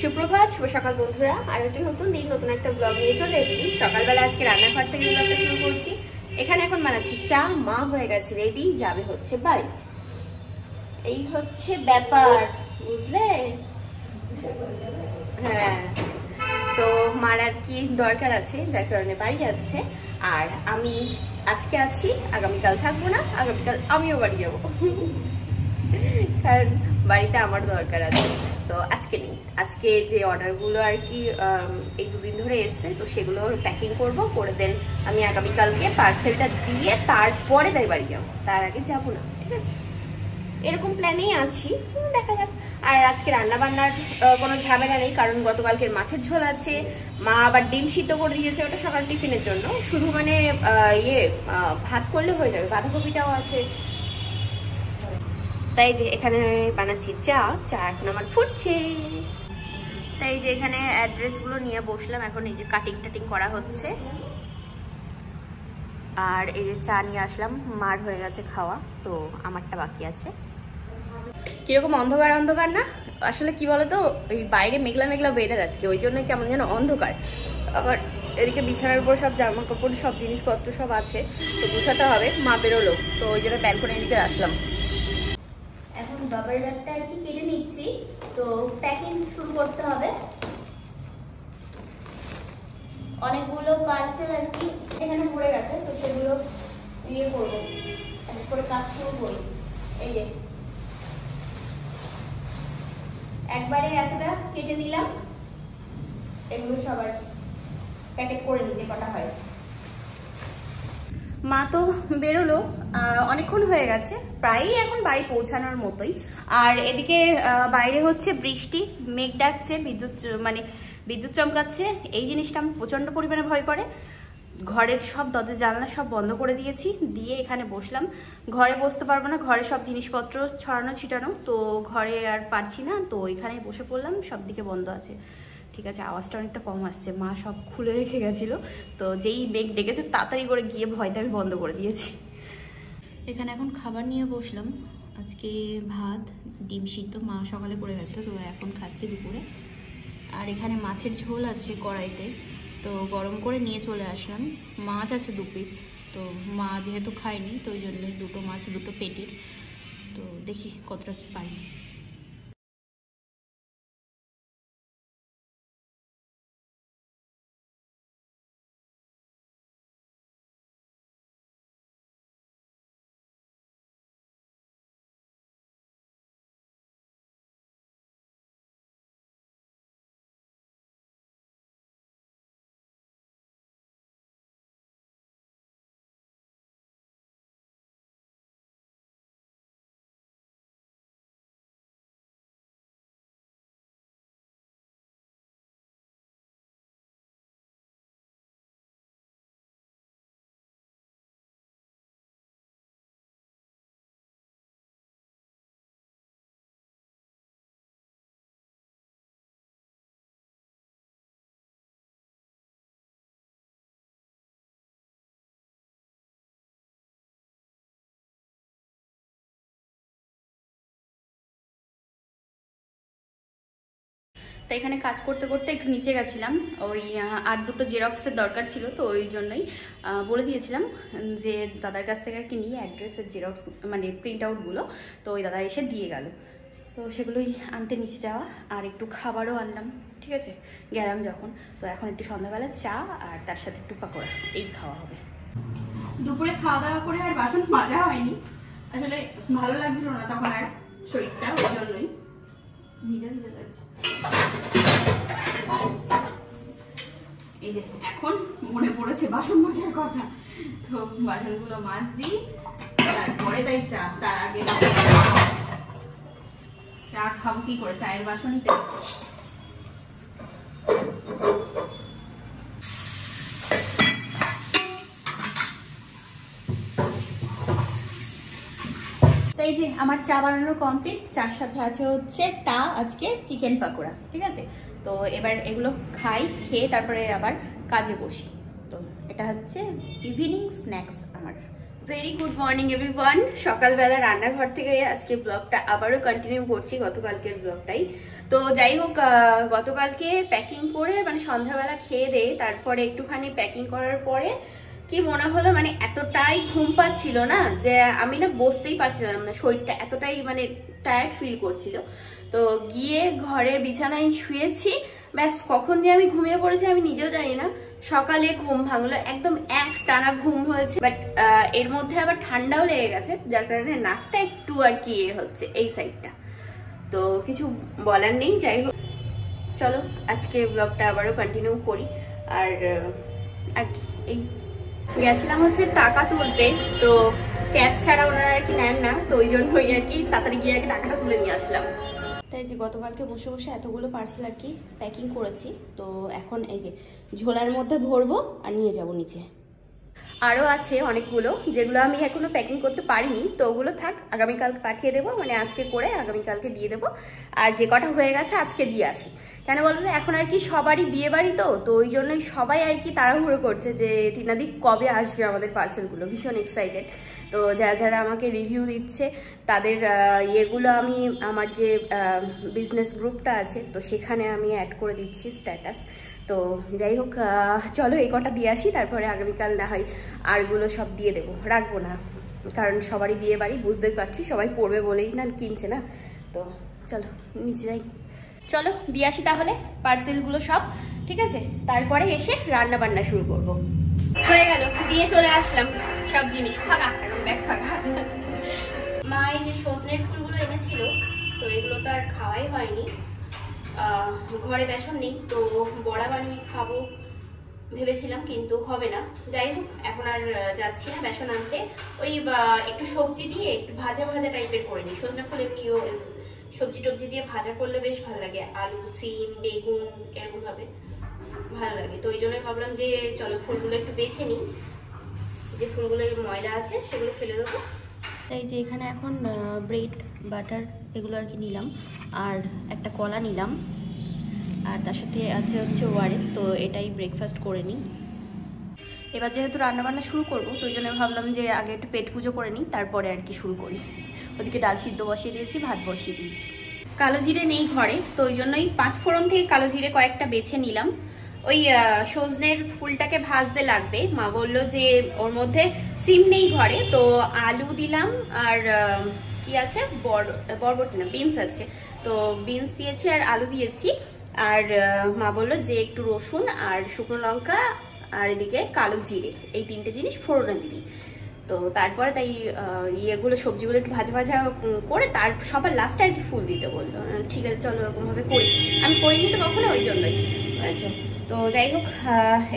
সুপ্রভাত, শুভ সকাল বন্ধুরা। আর একটা নতুন দিন, নতুন একটা ব্লগ নিয়ে চলে এসেছি। সকালবেলা আজকে রান্নাঘর থেকে ব্লগটা শুরু করছি। এখানে এখন বানাচ্ছি চা, মা হয়ে গেছে রেডি, যাবে হচ্ছে বাড়ি। এই হচ্ছে ব্যাপার, বুঝলে? হ্যাঁ, তো মার আর কি দরকার আছে, যার কারণে বাড়ি যাচ্ছে। আর আমি আজকে আছি, আগামীকাল থাকবো না। আগামীকাল আমিও বাড়ি যাবো, কারণ বাড়িতে আমার দরকার আছে। তো আজকে নেই, আজকে যে অর্ডারগুলো আর কি এই দুদিন ধরে এসছে, তো সেগুলো প্যাকিং করব, করে দেন আমি আগামীকালকে পার্সেলটা দিয়ে তারপরে তাই বাড়ি যাবো, তার আগে যাবো না, ঠিক আছে? এরকম প্ল্যানেই আছি, দেখা যাক। আর আজকে রান্না বান্নার কোনো ঝামেলা নেই, কারণ গতকালকের মাছের ঝোল আছে। মা আবার ডিম সিদ্ধ করে দিয়েছে, ওটা সকাল টিফিনের জন্য। শুধু মানে ভাত করলে হয়ে যাবে, বাঁধাকপিটাও আছে। তাই যে এখানে বানাচ্ছি চা, চা এখন আমার ফুটছে। তাই যে এখানে অ্যাড্রেসগুলো নিয়ে বসলাম, এখন এই যে কাটিং টাটিং করা হচ্ছে। আর এই যে চা নিয়ে আসলাম, মার হয়ে গেছে খাওয়া, তো আমারটা বাকি আছে। কিরকম অন্ধকার অন্ধকার না? আসলে কি বলতো, ওই বাইরে মেঘলা মেঘলা ওয়েদার আজকে, ওই জন্য কেমন যেন অন্ধকার। আবার এদিকে বিছানার উপর সব জামা কাপড়, সব জিনিসপত্র সব আছে, তো গুছাতে হবে। মা বেরোলো, তো ওই জন্য ব্যালকনির দিকে আসলাম। এখন বাবার ব্যাগটা আর কি কেটে নিচ্ছি, তো প্যাকিং শুরু করতে হবে। অনেকগুলো পার্সেল আর কি এখানে পড়ে গেছে, তো সেগুলো ইয়ে করবো, করে কাজ শুরু করি। এই যে একবারে এতটা কেটে নিলাম, এগুলো সবার প্যাকেট করে নিই যে কটা হয়। মা তো বেরোলো, অনেকক্ষণ হয়ে গেছে, প্রায়ই এখন বাড়ি পৌঁছানোর মতোই। আর এদিকে বাইরে হচ্ছে বৃষ্টি, মেঘ ডাকছে, বিদ্যুৎ চমকাচ্ছে। এই জিনিসটা আমি প্রচন্ড পরিমাণে ভয় করে। ঘরের সব দরজা জানলা সব বন্ধ করে দিয়েছি, দিয়ে এখানে বসলাম। ঘরে বসতে পারবো না, ঘরে সব জিনিসপত্র ছড়ানো ছিটানো, তো ঘরে আর পারছি না, তো এখানেই বসে পড়লাম। সব দিকে বন্ধ আছে, ঠিক আছে, আওয়াজটা অনেকটা কম আসছে। মা সব খুলে রেখে গেছিলো, তো যেই মেঘ ডেকেছে তাড়াতাড়ি করে গিয়ে ভয়তে আমি বন্ধ করে দিয়েছি। এখানে এখন খাবার নিয়ে বসলাম। আজকে ভাত, ডিম সিদ্ধ মা সকালে করে গেছিলো, তো এখন খাচ্ছি দুপুরে। আর এখানে মাছের ঝোল আছে কড়াইতে, তো গরম করে নিয়ে চলে আসলাম। মাছ আছে 2 পিস, তো মা যেহেতু খায়নি, তো ওই জন্যই 2টো মাছ, 2টো পেটির। তো দেখি কতটা কি পাই। তো এখানে কাজ করতে করতে একটু নিচে গেছিলাম, ওই আর 2টো জেরক্সের দরকার ছিল, তো ওই জন্যই বলে দিয়েছিলাম যে দাদার কাছ থেকে আর কি নিয়ে অ্যাড্রেসের জেরক্স মানে প্রিন্ট আউটগুলো, তো ওই দাদা এসে দিয়ে গেল। তো সেগুলোই আনতে নিচে যাওয়া, আর একটু খাবারও আনলাম, ঠিক আছে, গেলাম যখন। তো এখন একটু সন্ধ্যাবেলা চা আর তার সাথে একটু পাকোড়া, এই খাওয়া হবে। দুপুরে খাওয়া দাওয়া করে আর বাসন মাজা হয়নি, আসলে ভালো লাগছিল না তখন আর শরীরটা, ওই জন্যই ভিজা ভিজা লাগছে। এই যে এখন মনে পড়েছে বাসন মাজার কথা, তো বাসনগুলো মাজছি, তারপরে তাই চা, তার আগে চা খাবো কি করে, চায়ের বাসনই তো। এই যে আমার চা বানানো কমপ্লিট, চার সাথে আছে হচ্ছে আজকে চিকেন পাকোড়া, ঠিক আছে। তো এবার এগুলো খাই, খেয়ে তারপরে আবার কাজে বসি। তো এটা হচ্ছে ইভিনিং স্ন্যাক্স আমার, ভেরি গুড মর্নিং এভরিওয়ান। সকালবেলা রান্নাঘর থেকে আজকে ব্লগটা আবারও কন্টিনিউ করছি গতকালকের ব্লগটাই। তো যাই হোক, গতকালকে প্যাকিং করে মানে সন্ধ্যাবেলা খেয়ে দিয়ে তারপরে একটুখানি প্যাকিং করার পরে কি মনে হলো, মানে এতটাই ঘুম পাচ্ছিল না যে আমি না বসতেই পারছিলাম না, শরীরটা এতটাই মানে টায়ার্ড ফিল করছিল। তো গিয়ে ঘরের বিছানায় শুয়েছি, ব্যাস কখন দিয়ে আমি ঘুমিয়ে পড়েছি আমি নিজেও জানি না। সকালে ঘুম ভাঙলো, একদম এক টানা ঘুম হয়েছে, বাট এর মধ্যে আবার ঠান্ডাও লেগে গেছে, যার কারণে নাকটা একটু আর কি হচ্ছে এই সাইডটা। তো কিছু বলার নেই, যাই হোক চলো আজকে ব্লগটা আবারও কন্টিনিউ করি। আর এই গেছিলাম হচ্ছে টাকা তুলতে, তো ক্যাশ ছাড়া ওনারা আর কি নেন না, তো ওই জন্যই আর কি তাড়াতাড়ি গিয়ে আর কি টাকাটা তুলে নিয়ে আসলাম। তাই যে গতকালকে বসে বসে এতগুলো পার্সেল আর কি প্যাকিং করেছি, তো এখন এই যে ঝোলার মধ্যে ভরবো আর নিয়ে যাব নিচে। আরও আছে অনেকগুলো যেগুলো আমি এখনো প্যাকিং করতে পারিনি, তো ওগুলো থাক, আগামীকাল পাঠিয়ে দেবো, মানে আজকে করে আগামীকালকে দিয়ে দেবো। আর যে কটা হয়ে গেছে আজকে দিয়ে আসি। কেন বলতো, এখন আর কি সবারই বিয়ে বাড়ি, তো ওই জন্যই সবাই আর কি তাড়াহুড়ো করছে যে টিনাদি কবে আসবে আমাদের পার্সেলগুলো, ভীষণ এক্সাইটেড। তো যারা যারা আমাকে রিভিউ দিচ্ছে তাদের ইয়েগুলো আমি আমার যে বিজনেস গ্রুপটা আছে তো সেখানে আমি অ্যাড করে দিচ্ছি স্ট্যাটাস। তো যাই হোক, চলো এই কটা দিয়ে আসি, তারপরে আগামীকাল না হয় আরগুলো সব দিয়ে দেবো, রাখবো না, কারণ সবারই বিয়ে বাড়ি বুঝতেই পারছি, সবাই পড়বে বলেই না কিনছে না। তো চলো নিচে যাই, চলো দিয়ে আসি তাহলে পার্সেলগুলো সব, ঠিক আছে? তারপরে এসে রান্না বান্না শুরু করব। হয়ে গেল, দিয়ে চলে আসলাম সব জিনিস, ফাঁকা এখন ব্যাগ ফাঁকা। মা এই যে সজনের ফুলগুলো এনেছিল, তো এগুলো তো আর খাওয়াই হয়নি, ঘরে বেসন নেই, তো বড়া বানিয়ে খাবো ভেবেছিলাম কিন্তু হবে না। যাই হোক এখন আর যাচ্ছি না বেসন আনতে, ওই একটু সবজি দিয়ে একটু ভাজা ভাজা টাইপের করে নিই। সজনে ফুল এমনিও সবজি টবজি দিয়ে ভাজা করলে বেশ ভালো লাগে, আলু সিম বেগুন এরকম ভাবে ভালো লাগে। তো ওই জন্যই ভাবলাম যে চলো ফুলগুলো একটু বেছে নিই, যে ফুলগুলোর ময়লা আছে সেগুলো ফেলে দেবো। তাই যে এখানে এখন ব্রেড বাটার এগুলো আর কি নিলাম, আর একটা কলা নিলাম, আর তার সাথে আছে হচ্ছে ওআরএস। তো এটাই ব্রেকফাস্ট করে নিই। এবার যেহেতু রান্নাবান্না শুরু করবো, তো ওই জন্য ভাবলাম যে আগে একটু পেট পুজো করে নিই, তারপরে আর কি শুরু করি। ওদিকে ডাল সিদ্ধ বসিয়ে দিয়েছি, ভাত বসিয়ে দিয়েছি। কালো জিরে নেই ঘরে, তো ওই জন্যই 5 ফোড়ন থেকে কালো জিরে কয়েকটা বেছে নিলাম। ওই সজনের ফুলটাকে ভাজতে লাগবে, মা বললো যে ওর মধ্যে সিম নেই ঘরে, তো আলু দিলাম, আর কি আছে বরবটি না বিনস আছে, তো বিনস দিয়েছি আর আলু দিয়েছি। আর মা বললো যে একটু রসুন আর শুকনো লঙ্কা আর এদিকে কালো জিরে, এই 3টে জিনিস ফোড়নে দিবি। তো তারপরে তাই ইয়েগুলো সবজিগুলো একটু ভাজা ভাজা করে তার সবার লাস্টে আর কি ফুল দিতে বললো। ঠিক আছে চলো ওরকমভাবে করি, আমি করিনি তো কখনো, ওই জন্যই। আচ্ছা তো যাই হোক,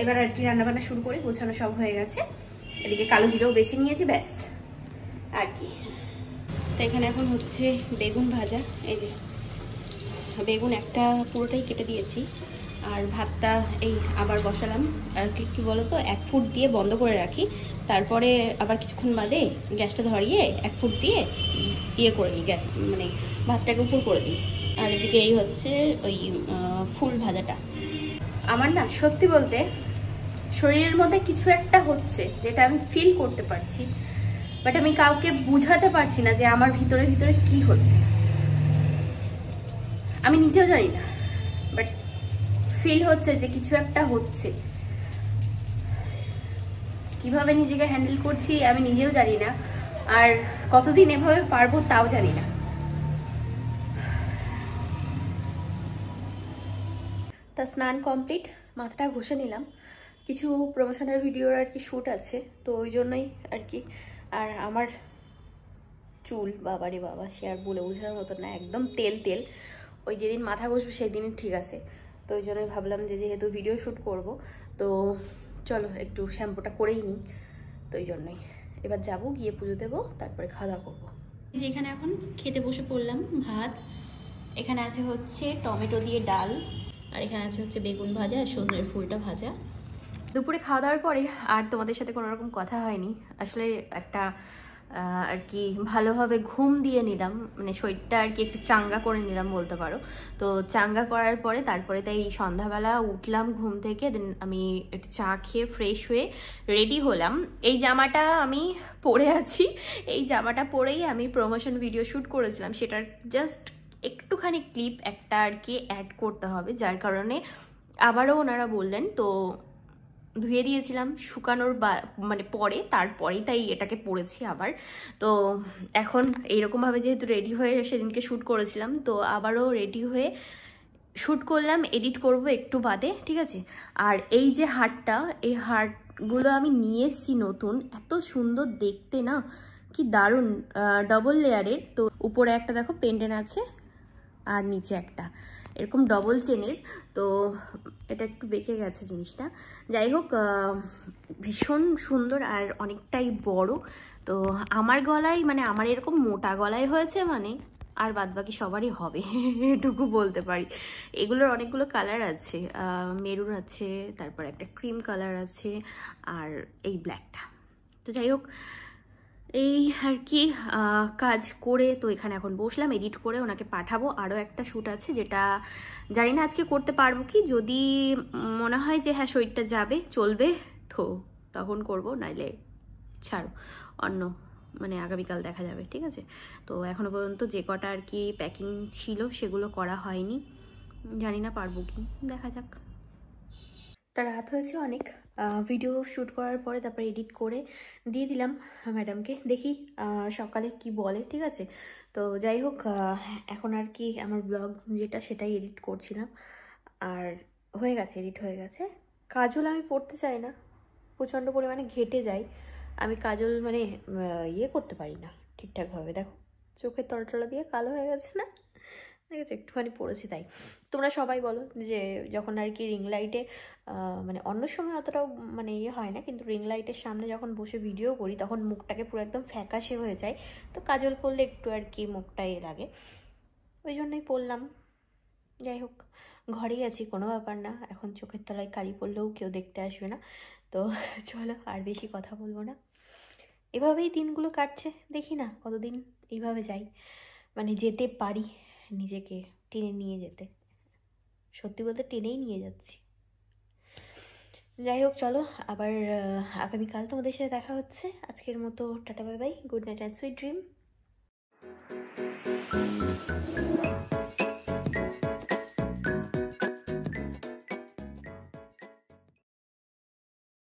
এবার আর কি রান্নাবান্না শুরু করি, গোছানো সব হয়ে গেছে, এদিকে কালো জিরেও বেছে নিয়েছি, ব্যাস আর কি। তো এখানে এখন হচ্ছে বেগুন ভাজা, এই যে বেগুন একটা পুরোটাই কেটে দিয়েছি, আর ভাতটা এই আবার বসালাম। আর কি বলতো, 1 ফুট দিয়ে বন্ধ করে রাখি, তারপরে আবার কিছুক্ষণ বাদে গ্যাসটা ধরিয়ে 1 ফুট দিয়ে ইয়ে করে দিই, গ্যাস মানে ভাতটাকে উপর করে দিই। আর এদিকে এই হচ্ছে ওই ফুল ভাজাটা। আমার না সত্যি বলতে শরীরের মধ্যে কিছু একটা হচ্ছে যেটা আমি ফিল করতে পারছি, বাট আমি কাউকে বুঝাতে পারছি না যে আমার ভিতরে ভিতরে কি হচ্ছে, আমি নিজেও জানি না, বাট ফিল হচ্ছে যে কিছু একটা হচ্ছে। কিভাবে নিজেকে হ্যান্ডেল করছি আমি নিজেও জানি না, আর কতদিন এভাবে পারবো তাও জানি না। তা স্নান কমপ্লিট, মাথাটা ঘষে নিলাম, কিছু প্রমোশনের ভিডিওর আর কি শ্যুট আছে, তো ওই জন্যই আর কি। আর আমার চুল বাবারে বাবা, সে আর বলে বোঝানোর মতো না, একদম তেল তেল। ওই যেদিন মাথা ঘষবো সেই দিনই ঠিক আছে, তো ওই জন্যই ভাবলাম যে যেহেতু ভিডিও শ্যুট করব তো চলো একটু শ্যাম্পুটা করেই নিই, তো ওই জন্যই। এবার যাবো, গিয়ে পুজো দেবো, তারপরে খাওয়া দাওয়া করবো। যে এখানে এখন খেতে বসে পড়লাম, ভাত, এখানে আছে হচ্ছে টমেটো দিয়ে ডাল, আর এখানে আছে হচ্ছে বেগুন ভাজা আর সজনের ফুলটা ভাজা। দুপুরে খাওয়া দাওয়ার পরে আর তোমাদের সাথে কোনো রকম কথা হয়নি, আসলে একটা আর কি ভালোভাবে ঘুম দিয়ে নিলাম, মানে শরীরটা আর কি একটু চাঙ্গা করে নিলাম বলতে পারো। তো চাঙ্গা করার পরে তারপরে তাই সন্ধ্যাবেলা উঠলাম ঘুম থেকে, দেন আমি একটু চা খেয়ে ফ্রেশ হয়ে রেডি হলাম। এই জামাটা আমি পরে আছি, এই জামাটা পরেই আমি প্রমোশন ভিডিও শ্যুট করেছিলাম, সেটার জাস্ট একটুখানি ক্লিপ একটা আর কি অ্যাড করতে হবে, যার কারণে আবারও ওনারা বললেন। তো ধুয়ে দিয়েছিলাম শুকানোর মানে পরে, তারপরেই তাই এটাকে পরেছি আবার। তো এখন এইরকমভাবে যেহেতু রেডি হয়ে সেদিনকে শ্যুট করেছিলাম, তো আবারও রেডি হয়ে শ্যুট করলাম, এডিট করব একটু বাদে, ঠিক আছে। আর এই যে হারটা, এই হারগুলো আমি নিয়ে এসেছি নতুন, এত সুন্দর দেখতে না, কি দারুণ, ডবল লেয়ারের। তো উপরে একটা দেখো পেন্ডেন্ট আছে আর নিচে একটা এরকম ডবল চেনের। তো এটা একটু বেঁকে গেছে জিনিসটা, যাই হোক ভীষণ সুন্দর আর অনেকটাই বড়। তো আমার গলায়, মানে আমার এরকম মোটা গলায় হয়েছে মানে, আর বাদ বাকি সবারই হবে এটুকু বলতে পারি। এগুলোর অনেকগুলো কালার আছে, মেরুন আছে, তারপর একটা ক্রিম কালার আছে, আর এই ব্ল্যাকটা। তো যাই হোক এই আর কি কাজ করে তো এখানে এখন বসলাম, এডিট করে ওনাকে পাঠাবো। আরও একটা শ্যুট আছে যেটা জানি না আজকে করতে পারবো কি, যদি মনে হয় যে হ্যাঁ শরীরটা যাবে চলবে তো তখন করব, নাইলে ছাড়ো, অন্য মানে আগামীকাল দেখা যাবে, ঠিক আছে। তো এখনো পর্যন্ত যে কটা আর কি প্যাকিং ছিল সেগুলো করা হয়নি, জানি না পারবো কি, দেখা যাক। তা রাত হয়েছে অনেক, ভিডিও শ্যুট করার পরে তারপর এডিট করে দিয়ে দিলাম ম্যাডামকে, দেখি সকালে কি বলে, ঠিক আছে। তো যাই হোক এখন আর কি আমার ব্লগ যেটা সেটাই এডিট করছিলাম, আর হয়ে গেছে, এডিট হয়ে গেছে। কাজল আমি পড়তে চাই না, প্রচণ্ড পরিমাণে ঘেটে যাই আমি, কাজল মানে ইয়ে করতে পারি না ঠিকঠাকভাবে। দেখো চোখের তলতলা দিয়ে কালো হয়ে গেছে না, ঠিক আছে, একটুখানি পড়েছি তাই। তোমরা সবাই বলো যে যখন আর কি রিং লাইটে, মানে অন্য সময় অতটাও মানে ইয়ে হয় না, কিন্তু রিং লাইটের সামনে যখন বসে ভিডিও করি তখন মুখটাকে পুরো একদম ফ্যাকাশে হয়ে যায়, তো কাজল পরলে একটু আর কি মুখটা এ লাগে, ওই জন্যই পরলাম। যাই হোক ঘরেই আছি, কোনো ব্যাপার না, এখন চোখের তলায় কালি পড়লেও কেউ দেখতে আসবে না। তো চলো আর বেশি কথা বলবো না, এভাবেই দিনগুলো কাটছে, দেখি না কতদিন এইভাবে যাই, মানে যেতে পারি নিজেকে টেনে নিয়ে যেতে, সত্যি বলতে টেনেই নিয়ে যাচ্ছি। যাই হোক চলো আবার আগামীকাল তোমাদের সাথে দেখা হচ্ছে। আজকের মতো tata bye bye, good night and sweet dream.